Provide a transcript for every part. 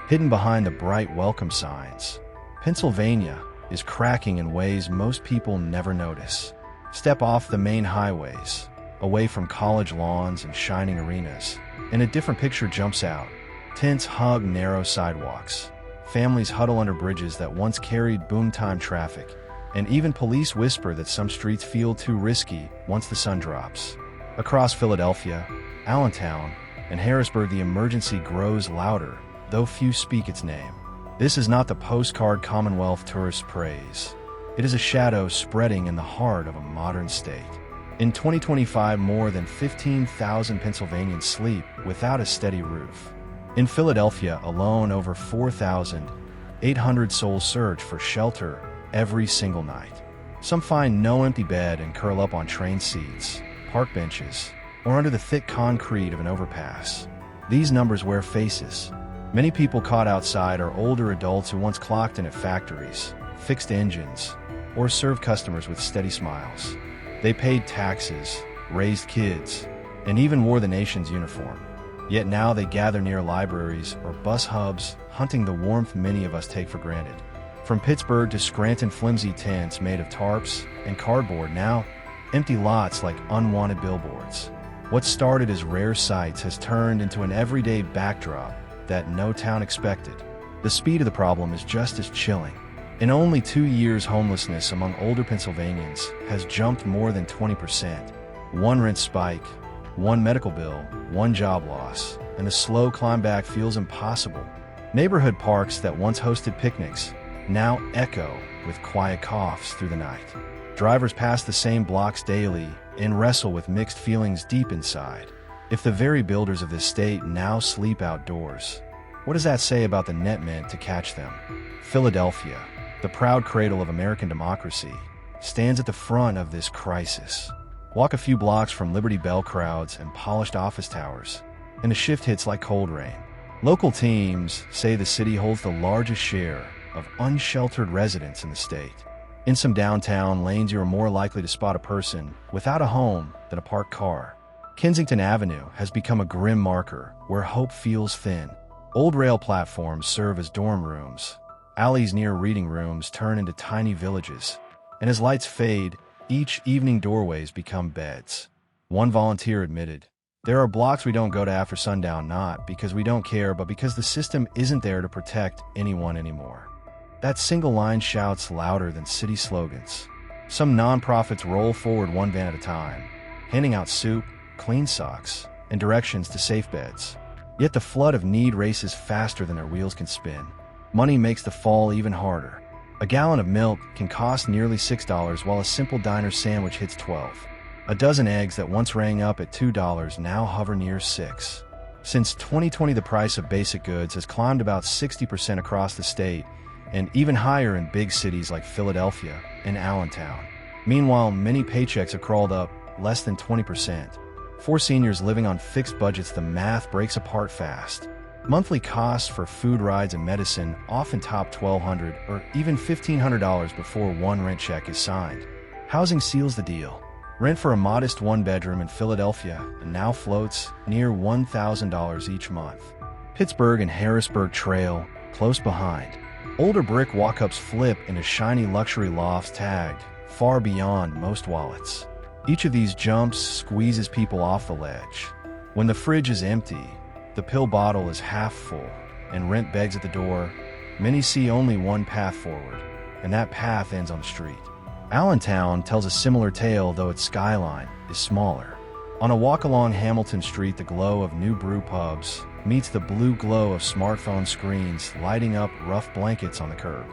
hidden behind the bright welcome signs. Pennsylvania is cracking in ways most people never notice. Step off the main highways, away from college lawns and shining arenas, and a different picture jumps out. Tents hug narrow sidewalks. Families huddle under bridges that once carried boom-time traffic, and even police whisper that some streets feel too risky once the sun drops. Across Philadelphia, Allentown, and Harrisburg, the emergency grows louder, though few speak its name. This is not the postcard Commonwealth tourists praise. It is a shadow spreading in the heart of a modern state. In 2025, more than 15,000 Pennsylvanians sleep without a steady roof. In Philadelphia alone, over 4,800 souls search for shelter every single night. Some find no empty bed and curl up on train seats, park benches, or under the thick concrete of an overpass. These numbers wear faces. Many people caught outside are older adults who once clocked in at factories, fixed engines, or served customers with steady smiles. They paid taxes, raised kids, and even wore the nation's uniform. Yet now they gather near libraries or bus hubs, hunting the warmth many of us take for granted. From Pittsburgh to Scranton, flimsy tents made of tarps and cardboard now empty lots like unwanted billboards. What started as rare sights has turned into an everyday backdrop that no town expected. The speed of the problem is just as chilling. In only 2 years, homelessness among older Pennsylvanians has jumped more than 20%. One rent spike, one medical bill, one job loss, and the slow climb back feels impossible. Neighborhood parks that once hosted picnics now echo with quiet coughs through the night. Drivers pass the same blocks daily and wrestle with mixed feelings deep inside. If the very builders of this state now sleep outdoors, what does that say about the net meant to catch them? Philadelphia, the proud cradle of American democracy, stands at the front of this crisis. Walk a few blocks from Liberty Bell crowds and polished office towers, and the shift hits like cold rain. Local teams say the city holds the largest share of unsheltered residents in the state. In some downtown lanes, you are more likely to spot a person without a home than a parked car. Kensington Avenue has become a grim marker where hope feels thin. Old rail platforms serve as dorm rooms. Alleys near reading rooms turn into tiny villages. And as lights fade, each evening doorways become beds. One volunteer admitted, "There are blocks we don't go to after sundown, not because we don't care, but because the system isn't there to protect anyone anymore." That single line shouts louder than city slogans. Some nonprofits roll forward one van at a time, handing out soup, clean socks, and directions to safe beds. Yet the flood of need races faster than their wheels can spin. Money makes the fall even harder. A gallon of milk can cost nearly $6 while a simple diner sandwich hits $12. A dozen eggs that once rang up at $2 now hover near $6. Since 2020, the price of basic goods has climbed about 60% across the state, and even higher in big cities like Philadelphia and Allentown. Meanwhile, many paychecks have crawled up less than 20%. For seniors living on fixed budgets, the math breaks apart fast. Monthly costs for food, rides, and medicine often top $1,200 or even $1,500 before one rent check is signed. Housing seals the deal. Rent for a modest one-bedroom in Philadelphia now floats near $1,000 each month. Pittsburgh and Harrisburg trail close behind. Older brick walk-ups flip into shiny luxury lofts tagged far beyond most wallets. Each of these jumps squeezes people off the ledge. When the fridge is empty, the pill bottle is half full, and rent begs at the door, many see only one path forward, and that path ends on the street. Allentown tells a similar tale, though its skyline is smaller. On a walk along Hamilton Street, the glow of new brew pubs meets the blue glow of smartphone screens lighting up rough blankets on the curb.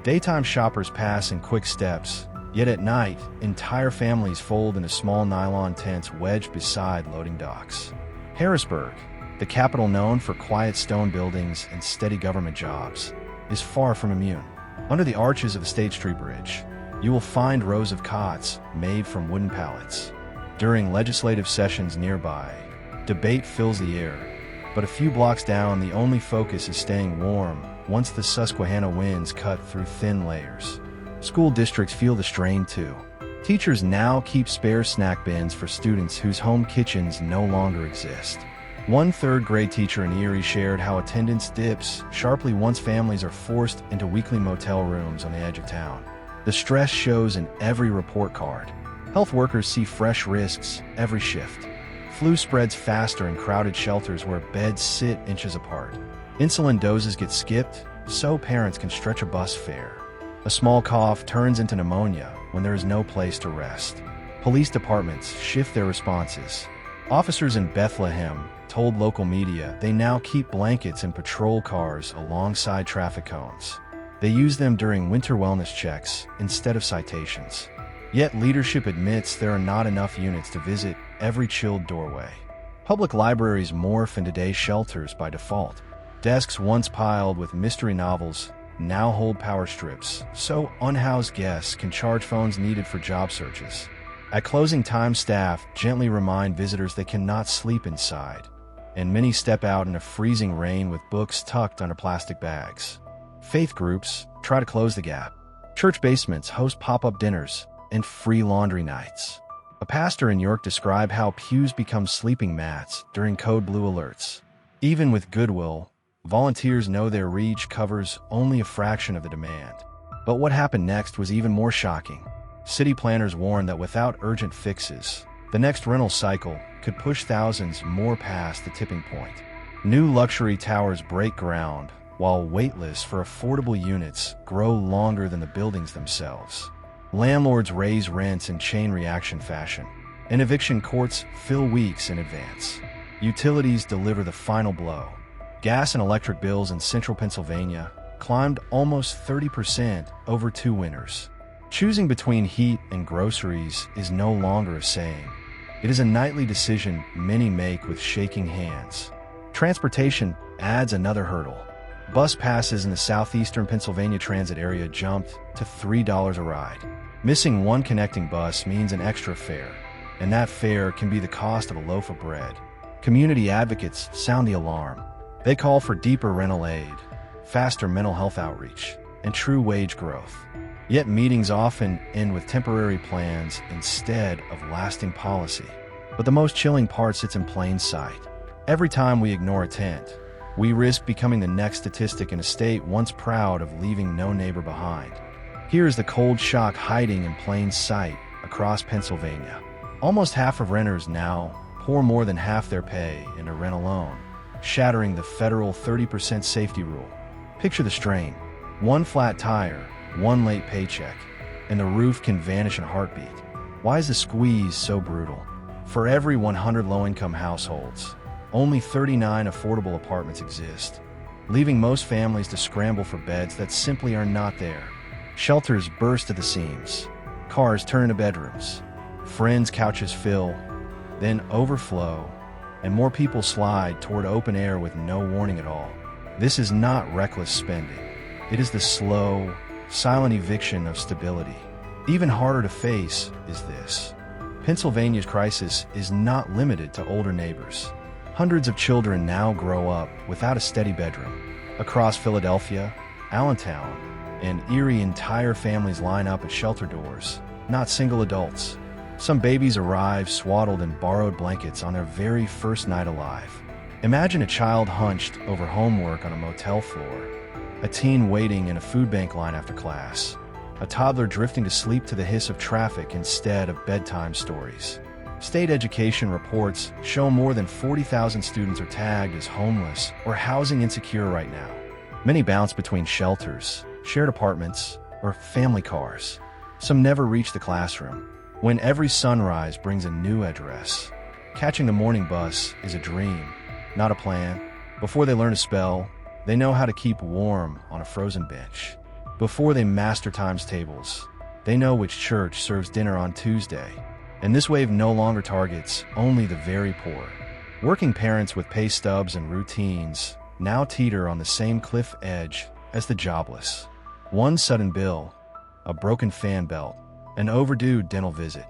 Daytime shoppers pass in quick steps, yet at night, entire families fold into small nylon tents wedged beside loading docks. Harrisburg, the capital known for quiet stone buildings and steady government jobs, is far from immune. Under the arches of the State Street Bridge, you will find rows of cots made from wooden pallets. During legislative sessions nearby, debate fills the air, but a few blocks down, the only focus is staying warm once the Susquehanna winds cut through thin layers. School districts feel the strain too. Teachers now keep spare snack bins for students whose home kitchens no longer exist. One third-grade teacher in Erie shared how attendance dips sharply once families are forced into weekly motel rooms on the edge of town. The stress shows in every report card. Health workers see fresh risks every shift. Flu spreads faster in crowded shelters where beds sit inches apart. Insulin doses get skipped so parents can stretch a bus fare. A small cough turns into pneumonia when there is no place to rest. Police departments shift their responses. Officers in Bethlehem told local media they now keep blankets in patrol cars alongside traffic cones. They use them during winter wellness checks instead of citations. Yet leadership admits there are not enough units to visit every chilled doorway. Public libraries morph into day shelters by default. Desks once piled with mystery novels now hold power strips, so unhoused guests can charge phones needed for job searches. At closing time, staff gently remind visitors they cannot sleep inside, and many step out in a freezing rain with books tucked under plastic bags. Faith groups try to close the gap. Church basements host pop-up dinners and free laundry nights. A pastor in York described how pews become sleeping mats during code blue alerts. Even with goodwill, volunteers know their reach covers only a fraction of the demand. But what happened next was even more shocking. City planners warned that without urgent fixes, the next rental cycle could push thousands more past the tipping point. New luxury towers break ground, while wait lists for affordable units grow longer than the buildings themselves. Landlords raise rents in chain reaction fashion, and eviction courts fill weeks in advance. Utilities deliver the final blow. Gas and electric bills in central Pennsylvania climbed almost 30% over 2 winters. Choosing between heat and groceries is no longer a saying. It is a nightly decision many make with shaking hands. Transportation adds another hurdle. Bus passes in the southeastern Pennsylvania transit area jumped to $3 a ride. Missing one connecting bus means an extra fare, and that fare can be the cost of a loaf of bread. Community advocates sound the alarm. They call for deeper rental aid, faster mental health outreach, and true wage growth. Yet meetings often end with temporary plans instead of lasting policy. But the most chilling part sits in plain sight. Every time we ignore a tent, we risk becoming the next statistic in a state once proud of leaving no neighbor behind. Here is the cold shock hiding in plain sight across Pennsylvania. Almost half of renters now pour more than half their pay into rent alone, shattering the federal 30% safety rule. Picture the strain. One flat tire, one late paycheck, and the roof can vanish in a heartbeat. Why is the squeeze so brutal? For every 100 low-income households, only 39 affordable apartments exist, leaving most families to scramble for beds that simply are not there. Shelters burst at the seams. Cars turn into bedrooms. Friends' couches fill, then overflow, and more people slide toward open air with no warning at all. This is not reckless spending. It is the slow, silent eviction of stability. Even harder to face is this. Pennsylvania's crisis is not limited to older neighbors. Hundreds of children now grow up without a steady bedroom. Across Philadelphia, Allentown, and Erie, entire families line up at shelter doors, not single adults. Some babies arrive swaddled in borrowed blankets on their very first night alive. Imagine a child hunched over homework on a motel floor, a teen waiting in a food bank line after class, a toddler drifting to sleep to the hiss of traffic instead of bedtime stories. State education reports show more than 40,000 students are tagged as homeless or housing insecure right now. Many bounce between shelters, shared apartments, or family cars. Some never reach the classroom. When every sunrise brings a new address, catching the morning bus is a dream, not a plan. Before they learn to spell, they know how to keep warm on a frozen bench. Before they master times tables, they know which church serves dinner on Tuesday. And this wave no longer targets only the very poor. Working parents with pay stubs and routines now teeter on the same cliff edge as the jobless. One sudden bill, a broken fan belt, an overdue dental visit,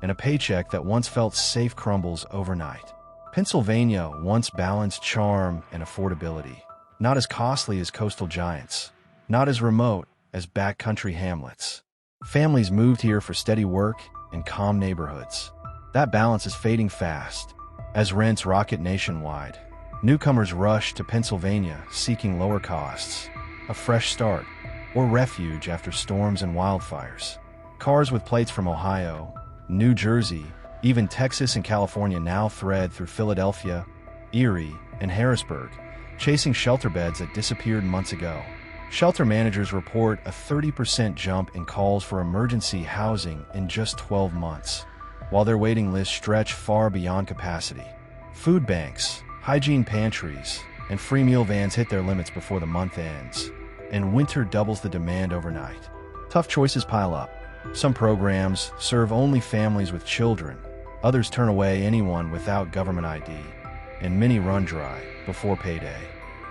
and a paycheck that once felt safe crumbles overnight. Pennsylvania once balanced charm and affordability, not as costly as coastal giants, not as remote as backcountry hamlets. Families moved here for steady work and calm neighborhoods. That balance is fading fast. As rents rocket nationwide, newcomers rush to Pennsylvania seeking lower costs, a fresh start, or refuge after storms and wildfires. Cars with plates from Ohio, New Jersey, even Texas and California now thread through Philadelphia, Erie, and Harrisburg, chasing shelter beds that disappeared months ago. Shelter managers report a 30% jump in calls for emergency housing in just 12 months, while their waiting lists stretch far beyond capacity. Food banks, hygiene pantries, and free meal vans hit their limits before the month ends, and winter doubles the demand overnight. Tough choices pile up. Some programs serve only families with children, others turn away anyone without government ID, and many run dry before payday.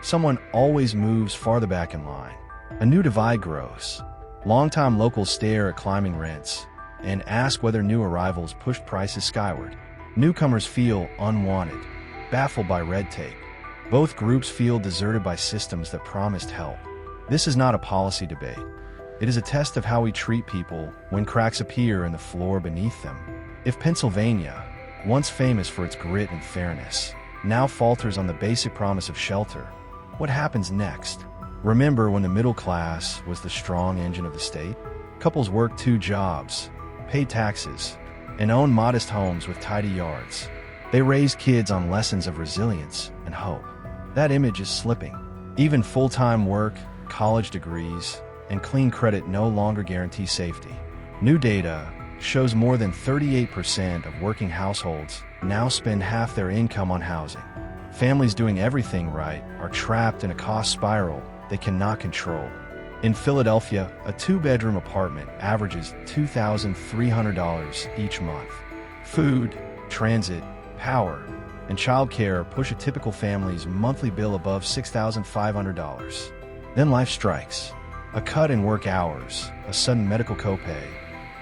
Someone always moves farther back in line. A new divide grows. Longtime locals stare at climbing rents and ask whether new arrivals pushed prices skyward. Newcomers feel unwanted, baffled by red tape. Both groups feel deserted by systems that promised help. This is not a policy debate. It is a test of how we treat people when cracks appear in the floor beneath them. If Pennsylvania, once famous for its grit and fairness, now falters on the basic promise of shelter, what happens next? Remember when the middle class was the strong engine of the state? Couples worked 2 jobs, paid taxes, and owned modest homes with tidy yards. They raised kids on lessons of resilience and hope. That image is slipping. Even full-time work, college degrees, and clean credit no longer guarantee safety. New data shows more than 38% of working households now spend half their income on housing. Families doing everything right are trapped in a cost spiral they cannot control. In Philadelphia, a 2-bedroom apartment averages $2,300 each month. Food, transit, power, and childcare push a typical family's monthly bill above $6,500. Then life strikes. A cut in work hours, a sudden medical copay,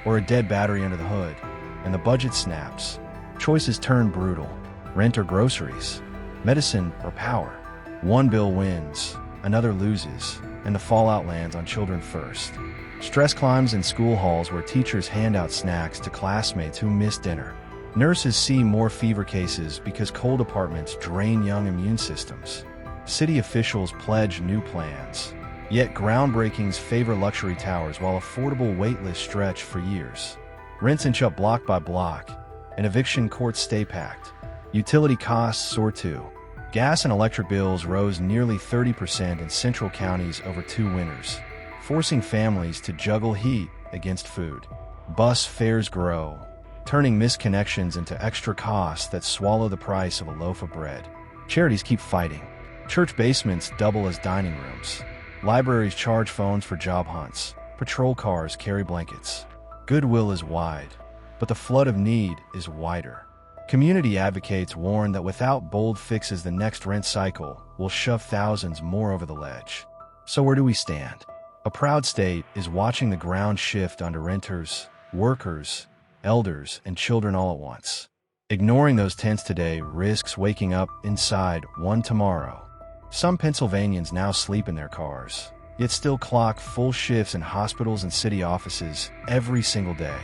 or a dead battery under the hood, and the budget snaps. Choices turn brutal. Rent or groceries, medicine or power. One bill wins, another loses, and the fallout lands on children first. Stress climbs in school halls where teachers hand out snacks to classmates who miss dinner. Nurses see more fever cases because cold apartments drain young immune systems. City officials pledge new plans, yet groundbreakings favor luxury towers while affordable waitlists stretch for years. Rents inch up block by block, and eviction courts stay packed. Utility costs soar too. Gas and electric bills rose nearly 30% in central counties over 2 winters, forcing families to juggle heat against food. Bus fares grow, turning missed connections into extra costs that swallow the price of a loaf of bread. Charities keep fighting. Church basements double as dining rooms. Libraries charge phones for job hunts. Patrol cars carry blankets. Goodwill is wide, but the flood of need is wider. Community advocates warn that without bold fixes, the next rent cycle will shove thousands more over the ledge. So where do we stand? A proud state is watching the ground shift under renters, workers, elders, and children all at once. Ignoring those tents today risks waking up inside one tomorrow. Some Pennsylvanians now sleep in their cars, yet still clock full shifts in hospitals and city offices every single day.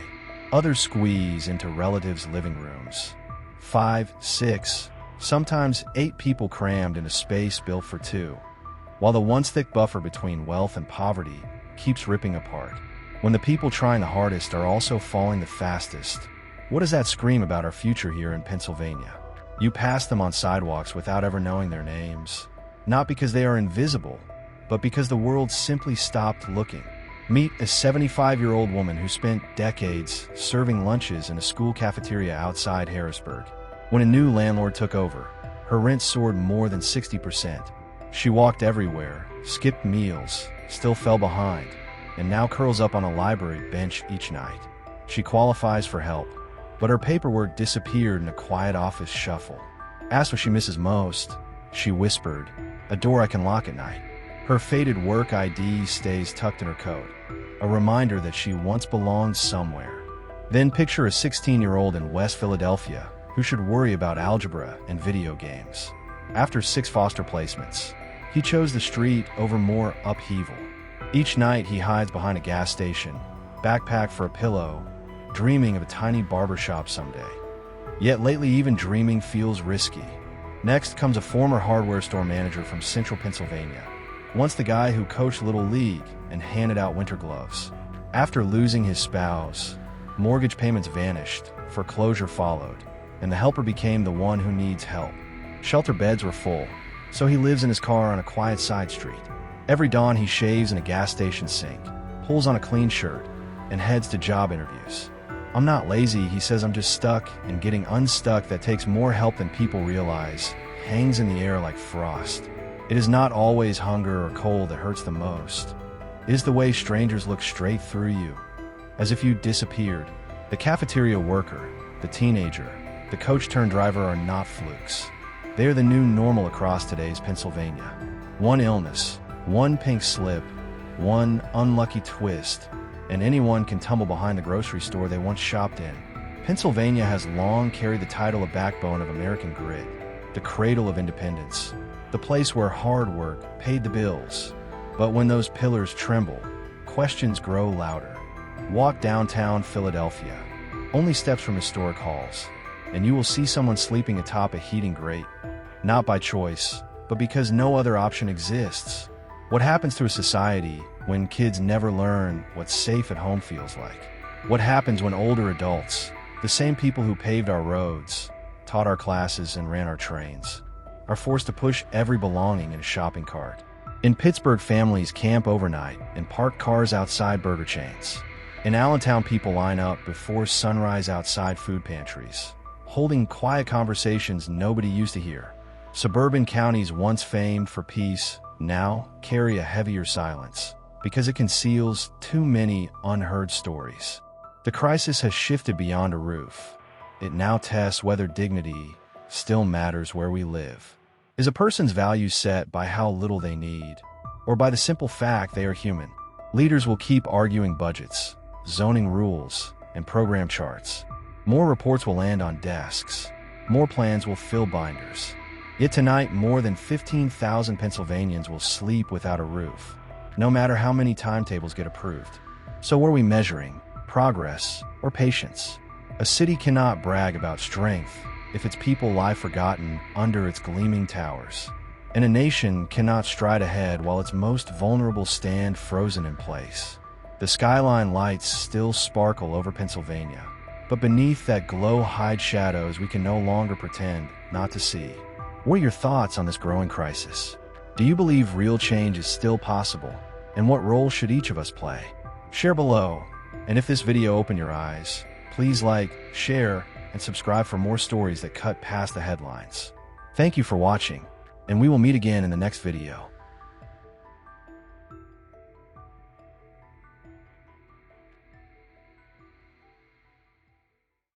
Others squeeze into relatives' living rooms. 5, 6, sometimes 8 people crammed in a space built for 2, while the once thick buffer between wealth and poverty keeps ripping apart. When the people trying the hardest are also falling the fastest, what does that scream about our future here in Pennsylvania? You pass them on sidewalks without ever knowing their names, not because they are invisible, but because the world simply stopped looking. Meet a 75-year-old woman who spent decades serving lunches in a school cafeteria outside Harrisburg. When a new landlord took over, her rent soared more than 60%. She walked everywhere, skipped meals, still fell behind, and now curls up on a library bench each night. She qualifies for help, but her paperwork disappeared in a quiet office shuffle. Asked what she misses most, she whispered, "A door I can lock at night." Her faded work ID stays tucked in her coat, a reminder that she once belonged somewhere. Then picture a 16-year-old in West Philadelphia who should worry about algebra and video games. After 6 foster placements, he chose the street over more upheaval. Each night he hides behind a gas station, backpack for a pillow, dreaming of a tiny barbershop someday. Yet lately even dreaming feels risky. Next comes a former hardware store manager from central Pennsylvania, once the guy who coached Little League and handed out winter gloves. After losing his spouse, mortgage payments vanished, foreclosure followed, and the helper became the one who needs help. Shelter beds were full, so he lives in his car on a quiet side street. Every dawn he shaves in a gas station sink, pulls on a clean shirt, and heads to job interviews. "I'm not lazy," he says, "I'm just stuck, and getting unstuck that takes more help than people realize, hangs in the air like frost. It is not always hunger or cold that hurts the most. It is the way strangers look straight through you, as if you disappeared." The cafeteria worker, the teenager, the coach-turned-driver are not flukes. They are the new normal across today's Pennsylvania. One illness, one pink slip, one unlucky twist, and anyone can tumble behind the grocery store they once shopped in. Pennsylvania has long carried the title of backbone of American grit, the cradle of independence, the place where hard work paid the bills. But when those pillars tremble, questions grow louder. Walk downtown Philadelphia, only steps from historic halls, and you will see someone sleeping atop a heating grate, not by choice, but because no other option exists. What happens to a society when kids never learn what safe at home feels like? What happens when older adults, the same people who paved our roads, taught our classes, and ran our trains, are forced to push every belonging in a shopping cart? In Pittsburgh, families camp overnight and park cars outside burger chains. In Allentown, people line up before sunrise outside food pantries, holding quiet conversations nobody used to hear. Suburban counties, once famed for peace, now carry a heavier silence because it conceals too many unheard stories. The crisis has shifted beyond a roof. It now tests whether dignity still matters where we live. Is a person's value set by how little they need, or by the simple fact they are human? Leaders will keep arguing budgets, zoning rules, and program charts. More reports will land on desks. More plans will fill binders. Yet tonight, more than 15,000 Pennsylvanians will sleep without a roof, no matter how many timetables get approved. So what are we measuring? Progress or patience? A city cannot brag about strength if its people lie forgotten under its gleaming towers. And a nation cannot stride ahead while its most vulnerable stand frozen in place. The skyline lights still sparkle over Pennsylvania, but beneath that glow hide shadows we can no longer pretend not to see. What are your thoughts on this growing crisis? Do you believe real change is still possible? And what role should each of us play? Share below. And if this video opened your eyes, please like, share, and subscribe for more stories that cut past the headlines. Thank you for watching, and we will meet again in the next video.